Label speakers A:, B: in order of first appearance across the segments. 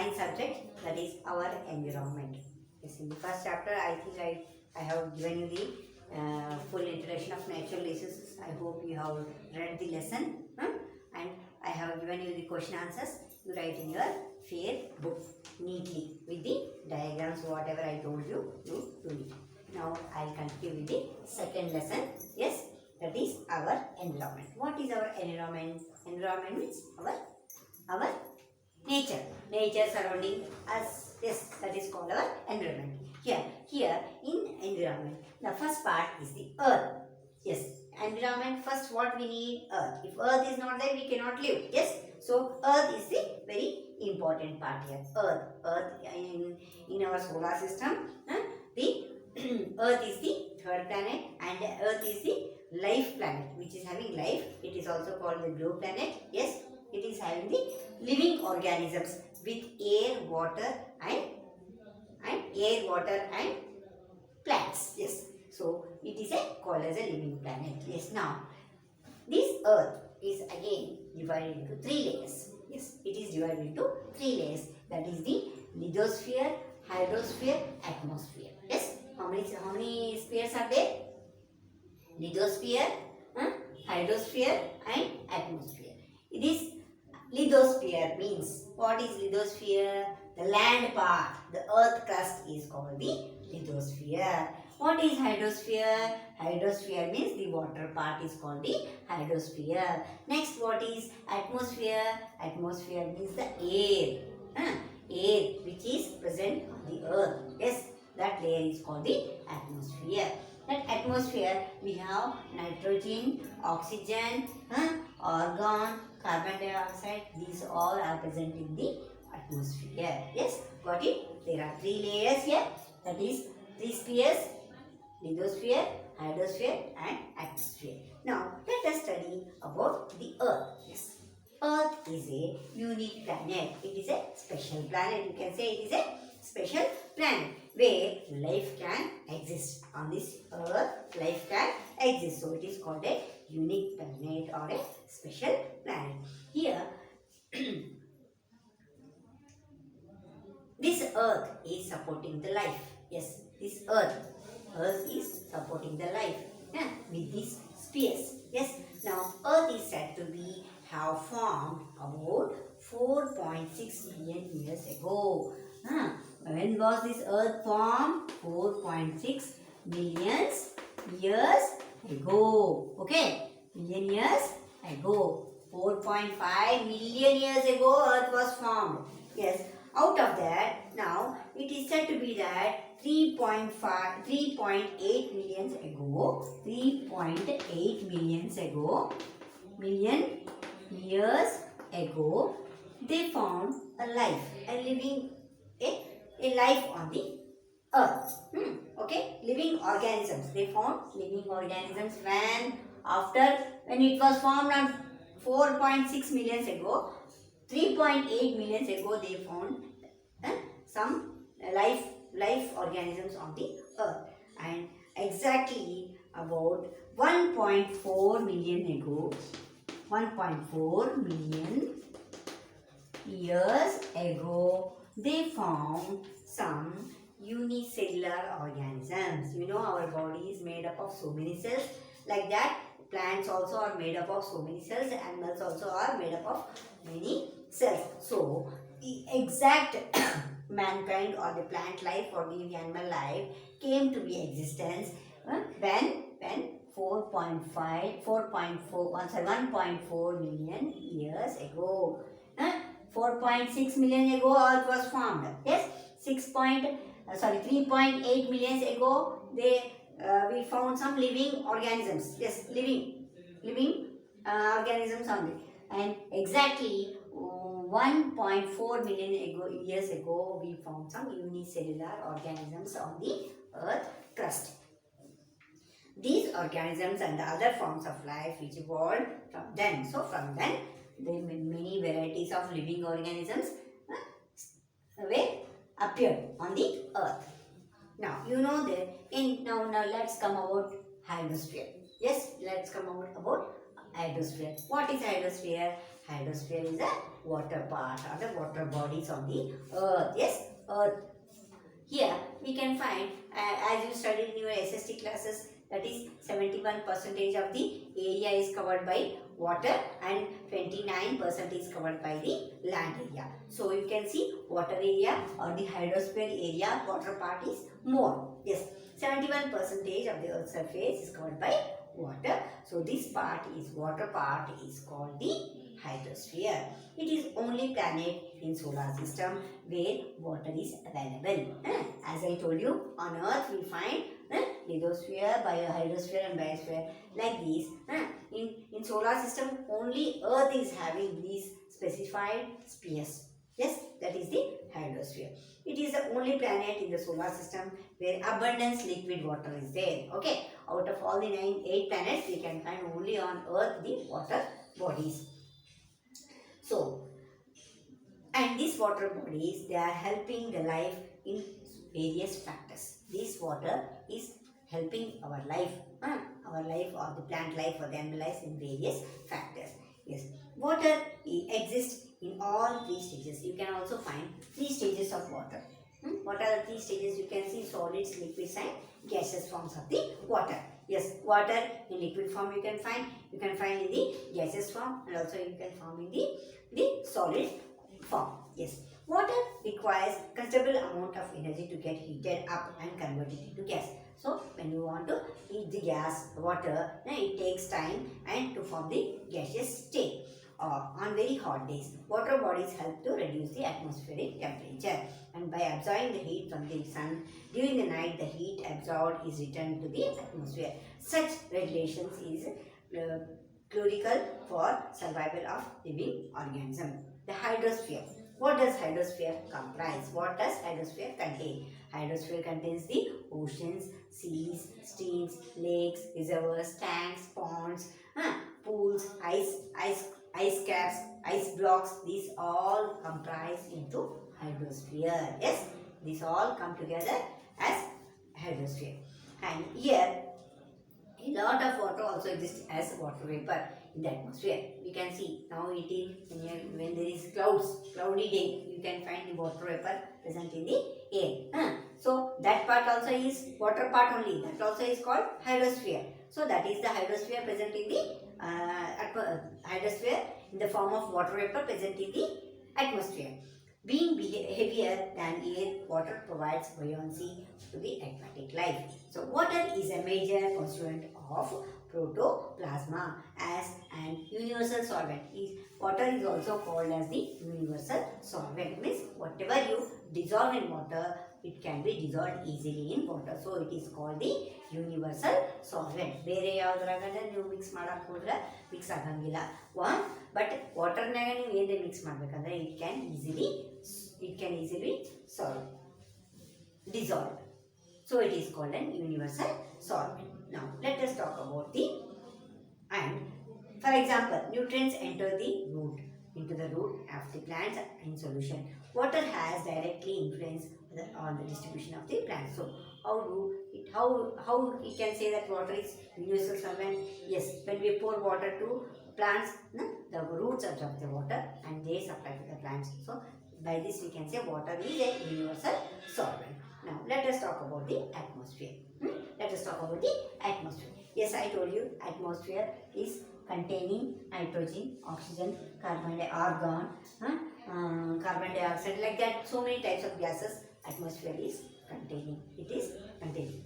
A: science subject, that is our environment. Yes, in the first chapter, I think I have given you the full introduction of natural resources. I hope you have read the lesson, and I have given you the question answers. You write in your fair book neatly with the diagrams, whatever I told you, you do it. Now I'll continue with the second lesson. Yes, that is our environment. What is our environment? Environment means our nature. Nature surrounding us. Yes, that is called our environment. Here in environment, the first part is the earth. Yes, environment, first what we need? Earth. If earth is not there, we cannot live. Yes, so earth is the very important part here. Earth in our solar system, the earth is the third planet, and earth is the life planet, which is having life. It is also called the blue planet. Yes, it is having the living organisms with air, water and plants. Yes, so it is called as a living planet. Yes, now this earth is again divided into three layers. Yes, it is divided into three layers. That is the lithosphere, hydrosphere, atmosphere. Yes, how many spheres are there? Lithosphere, hydrosphere and atmosphere. It is lithosphere means, what is lithosphere? The land part, the earth crust is called the lithosphere. What is hydrosphere? Hydrosphere means the water part is called the hydrosphere. Next, what is atmosphere? Atmosphere means the air. Air which is present on the earth. Yes, that layer is called the atmosphere. That atmosphere we have nitrogen, oxygen, argon, carbon dioxide. These all are present in the atmosphere. Yes, got it? There are three layers here. That is three spheres: lithosphere, hydrosphere and atmosphere. Now let us study about the earth. Yes, earth is a unique planet. It is a special planet. You can say it is a special planet where life can exist. On this earth, life can exist. So it is called a unique planet or a special planet. Here, this earth is supporting the life. Yes, this earth is supporting the life, with these spheres. Yes, now earth is said to be have formed about 4.6 million years ago. When was this earth formed? 4.6 million years ago. Okay, million years ago. 4.5 million years ago earth was formed. Yes, out of that, now it is said to be that 3.8 million ago, 3.8 million years ago, they found a life, a life on the earth. Okay, living organisms. They found living organisms when it was formed on 4.6 million ago. 3.8 million ago they found some life organisms on the earth, and exactly about 1.4 million ago, 1.4 million years ago, they found some unicellular organisms. You know, our body is made up of so many cells. Like that, plants also are made up of so many cells. Animals also are made up of many cells. So, the exact mankind or the plant life or the animal life came to be existence when 1.4 million years ago. 4.6 million ago earth was formed. Yes, 3.8 million ago we found some living organisms. Yes, living organisms only. And exactly 1.4 million years ago we found some unicellular organisms on the earth crust. These organisms and the other forms of life which evolved from then. So from then, there were many varieties of living organisms appeared on the earth. Now you know that. Now let's come about hydrosphere. Yes, let's come about hydrosphere. What is hydrosphere? Hydrosphere is a water part or the water bodies on the earth. Yes, earth. Here we can find, as you studied in your SST classes, that is 71% of the area is covered by water and 29% is covered by the land area. So you can see water area or the hydrosphere area, water part is more. Yes, 71% of the earth's surface is covered by water. So this part is water part is called the hydrosphere. It is only planet in solar system where water is available. As I told you, on earth we find lithosphere, hydrosphere and biosphere like these. In solar system only earth is having these specified spheres. Yes, that is the hydrosphere. It is the only planet in the solar system where abundance liquid water is there. Okay, out of all the 8 planets we can find only on earth the water bodies. So, and these water bodies, they are helping the life in various factors. This water is helping our life or the plant life or the animal life in various factors. Yes, water exists in all 3 stages. You can also find 3 stages of water. What are the 3 stages? You can see solids, liquids and gaseous forms of the water. Yes, water in liquid form you can find in the gaseous form, and also you can find in the solid form. Yes, water requires considerable amount of energy to get heated up and converted into gas. So when you want to heat the water, then it takes time and to form the gaseous state. On very hot days, water bodies help to reduce the atmospheric temperature, and by absorbing the heat from the sun during the night, the heat absorbed is returned to the atmosphere. Such regulations is critical for survival of living organism. The hydrosphere. What does hydrosphere comprise? What does hydrosphere contain? Hydrosphere contains the oceans, seas, streams, lakes, reservoirs, tanks, ponds, pools, ice caps, ice blocks. These all comprise into hydrosphere. Yes, these all come together as hydrosphere. And here a lot of water also exists as water vapor in the atmosphere. We can see now it is when there is cloudy day, you can find the water vapor present in the air. So that part also is water part only. That also is called hydrosphere. So that is the hydrosphere present in the hydrosphere in the form of water vapor present in the atmosphere. Being heavier than air, water provides buoyancy to the aquatic life. So water is a major constituent of protoplasma as an universal solvent. Water is also called as the universal solvent. Means whatever you dissolve in water, it can be dissolved easily in water. So it is called the universal solvent. ಬೇರೆ ಯಾವುದ್ರಾಗನ ನೀವು mix ಮಾಡಕ್ಕೆ ಹೋದ್ರೆ mix ಆಗಂಗಿಲ್ಲ. But ವಾಟರ್ನಾಗ ನೀವು ಏನೇ mix ಮಾಡಬೇಕಂದ್ರೆ it can easily dissolve. So it is called an universal solvent. Now let us talk about and for example, nutrients enter into the root of the plants in solution. Water has directly influence on the distribution of the plants. So how we can say that water is universal solvent? Yes, when we pour water to plants, the roots absorb the water and they supply to the plants. So by this we can say water is a universal solvent. Now let us talk about the atmosphere. Let us talk about the atmosphere. Yes, I told you atmosphere is containing nitrogen, oxygen, carbon dioxide, like that. So many types of gases atmosphere is containing. It is containing.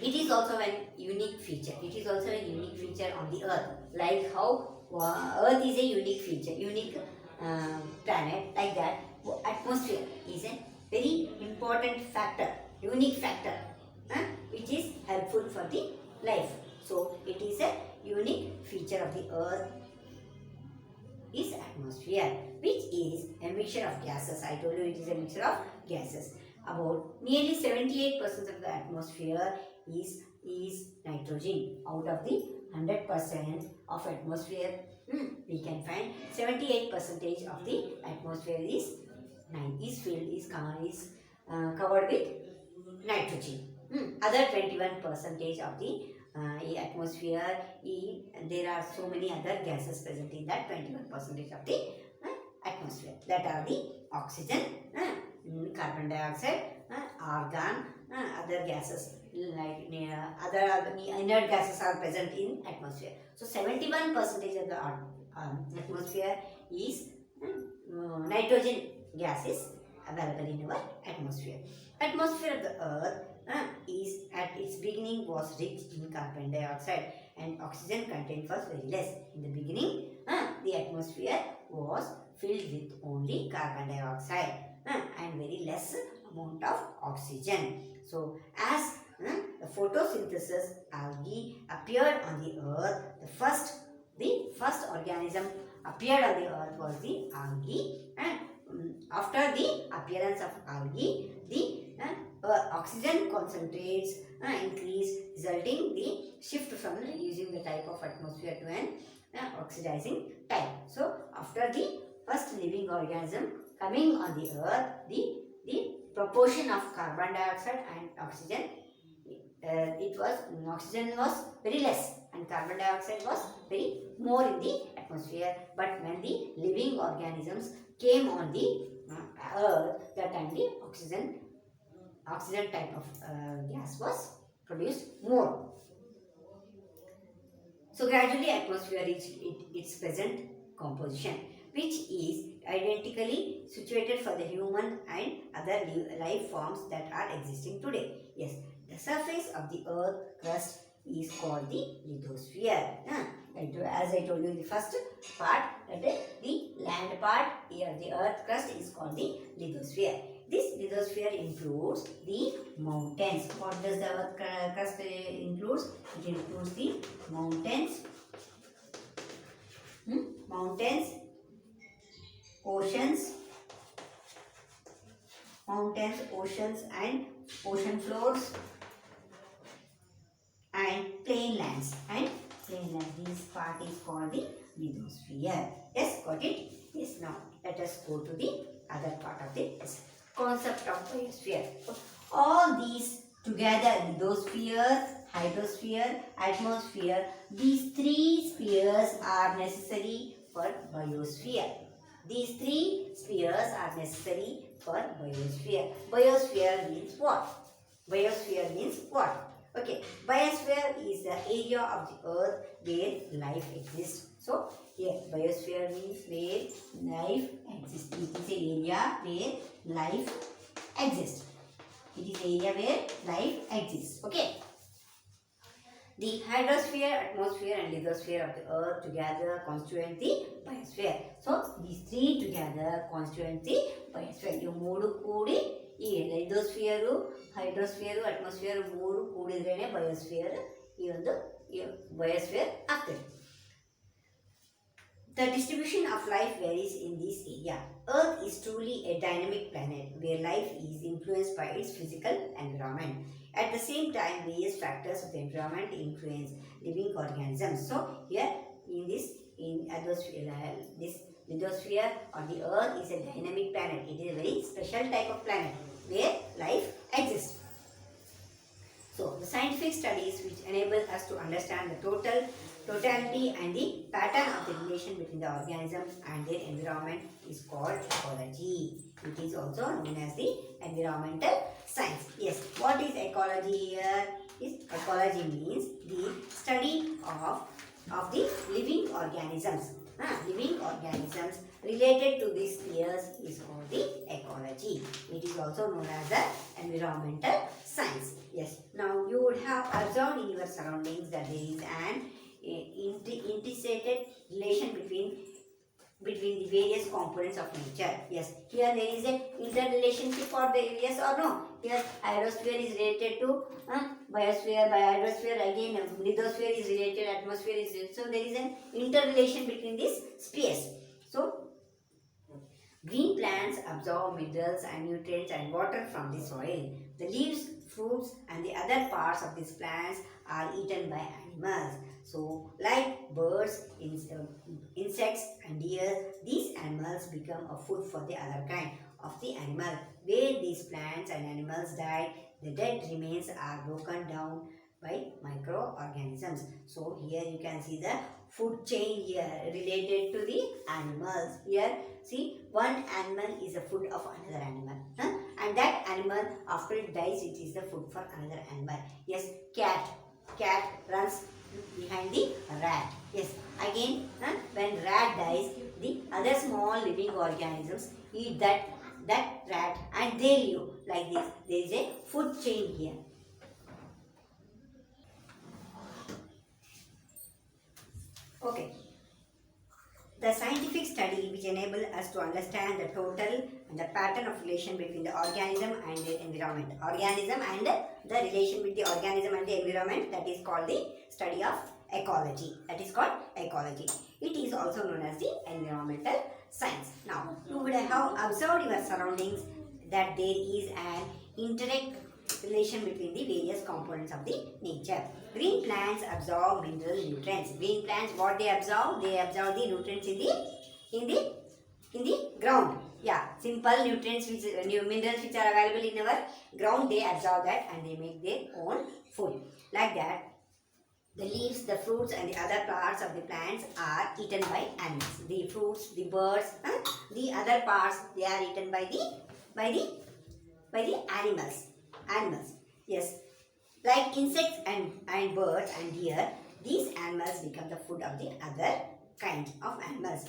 A: It is also a unique feature. It is also a unique feature on the earth. Like how earth is a unique feature, unique planet, like that. Atmosphere is a very important factor, unique factor, which is helpful for the life. So it is a unique feature of the earth is atmosphere, which is a mixture of gases. I told you it is a mixture of gases. About nearly 78% of the atmosphere is nitrogen. Out of the 100% of atmosphere, we can find 78% of the atmosphere is covered with nitrogen. Other 21% of the atmosphere, there are so many other gases present in that 21% of the atmosphere. That are the oxygen, carbon dioxide, argon, other gases like other inert gases are present in atmosphere. So 71% of the atmosphere is nitrogen gas is available in our atmosphere. Atmosphere of the earth is at its beginning was rich in carbon dioxide and oxygen content was very less. In the beginning, the atmosphere was filled with only carbon dioxide and very less amount of oxygen. So as the photosynthesis algae appeared on the earth, the first organism appeared on the earth was the algae, and after the appearance of algae, the oxygen concentrates increase, resulting the shift from reducing the type of atmosphere to an oxidizing type. So after the first living organism coming on the earth, the proportion of carbon dioxide and oxygen, oxygen was very less and carbon dioxide was very more in the atmosphere. But when the living organisms came on the earth, that time the oxygen type of gas was produced more. So gradually atmosphere reached its present composition, which is identically situated for the human and other life forms that are existing today. Yes, the surface of the earth crust is called the lithosphere. As I told you, the first part, that is the land part, here the earth crust is called the lithosphere. This lithosphere includes the mountains. What does the earth crust includes? It includes the mountains, mountains, oceans, and ocean floors, and plain lands. This part is called the lithosphere. Yes, got it? Yes. Now let us go to the other part of the concept of biosphere. All these together, lithosphere, hydrosphere, atmosphere, these three spheres are necessary for biosphere. These three spheres are necessary for biosphere. Biosphere means what? Biosphere means what? Okay, biosphere is the area of the earth where life exists. So here biosphere means where life exists. It is an area where life exists. It is area where life exists. Okay. The hydrosphere, atmosphere and lithosphere of the earth together constitute the biosphere. So these three together constitute the biosphere. You ಮೂರು ಕೂಡಿ ಈ lithosphere, hydrosphere, atmosphere ಮೂರು ಕೂಡಿದ್ರೇನೆ biosphere. ಈ ಒಂದು biosphere ಆಗ್ತದೆ. The distribution of life varies in this area. Earth is truly a dynamic planet where life is influenced by its physical environment. At the same time, various factors of the environment influence living organisms. So here in this lithosphere or the Earth is a dynamic planet. It is a very special type of planet where life exists. So the scientific studies which enable us to understand the totality and the pattern of the relation between the organisms and their environment is called ecology. It is also known as the environmental science. Yes, what is ecology here? Ecology means the study of the living organisms. Living organisms related to these spheres is called the ecology. It is also known as the environmental science. Yes. Now you would have observed in your surroundings that there is an intersected relation between the various components of nature. Yes. Here there is a interrelationship for the yes or no. Here hydrosphere is related to biosphere, by hydrosphere again lithosphere is related, atmosphere is related. So there is an interrelation between these spheres. So green plants absorb minerals and nutrients and water from the soil. The leaves, fruits and the other parts of these plants are eaten by animals. So like birds, insects and deer, these animals become a food for the other kind of the animal. Where these plants and animals die, the dead remains are broken down by microorganisms. So here you can see the food chain here related to the animals. Here see, one animal is the food of another animal, and that animal after it dies, it is the food for another animal. Yes, cat runs behind the rat. Yes, again when rat dies, the other small living organisms eat that rat and they live like this. There is a food chain here. Okay. The scientific study which enable us to understand the total and the pattern of relation between the organism and the environment. Organism and the relation with the organism and the environment, that is called the study of ecology. That is called ecology. It is also known as the environmental science. Now, you would have observed your surroundings that there is an indirect relation between the various components of the nature. Green plants absorb mineral nutrients. Green plants, what they absorb? They absorb the nutrients in the ground. Yeah, simple nutrients which minerals which are available in our ground, they absorb that and they make their own food. Like that, the leaves, the fruits and the other parts of the plants are eaten by animals. The fruits, the birds, the other parts, they are eaten by the animals. Yes, like insects and birds and deer, these animals become the food of the other kind of animals.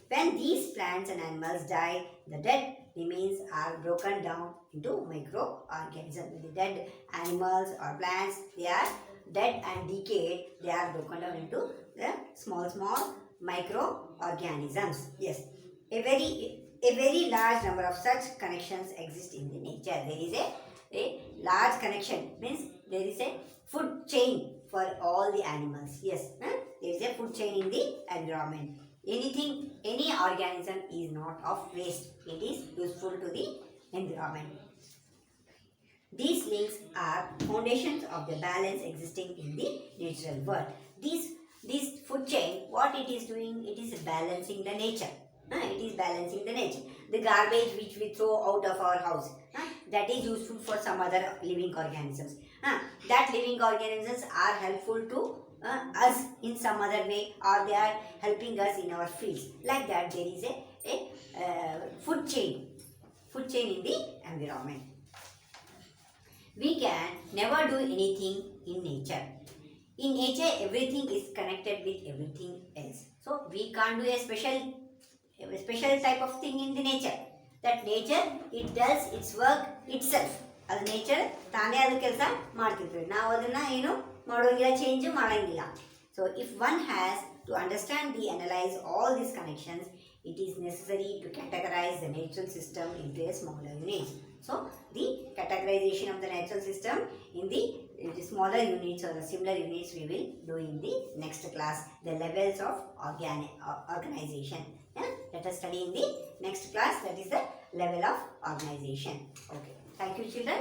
A: When these plants and animals die, the dead remains are broken down into microorganisms. The dead animals or plants, they are dead and decayed, they are broken down into the small microorganisms. Yes, a very large number of such connections exist in the nature. There is a large connection, means there is a food chain for all the animals. Yes, there is a food chain in the environment. Any organism is not of waste. It is useful to the environment. These links are foundations of the balance existing in the natural world. This food chain, what it is doing? It is balancing the nature. It is balancing the nature. The garbage which we throw out of our house, that is useful for some other living organisms. That living organisms are helpful to us in some other way, or they are helping us in our fields. Like that, there is a food chain in the environment. We can never do anything in nature. In nature, everything is connected with everything else. So we can't do a special type of thing in the nature. That nature, it does its work itself. ಅದು nature ತಾನೇ ಅದು ಕೆಲಸ ಮಾಡ್ತಿರ್ತದೆ. ನಾವು ಅದನ್ನು ಏನು ಮಾಡೋಂಗಿಲ್ಲ, change ಮಾಡೋಂಗಿಲ್ಲ. So if one has to understand the analyze all these connections, it is necessary to categorize the natural system into a smaller units. So the categorization of the natural system in the smaller units or the similar units we will do in the next class, the levels of organization. Let us study in the next class, that is the level of organization. Okay. Thank you, children.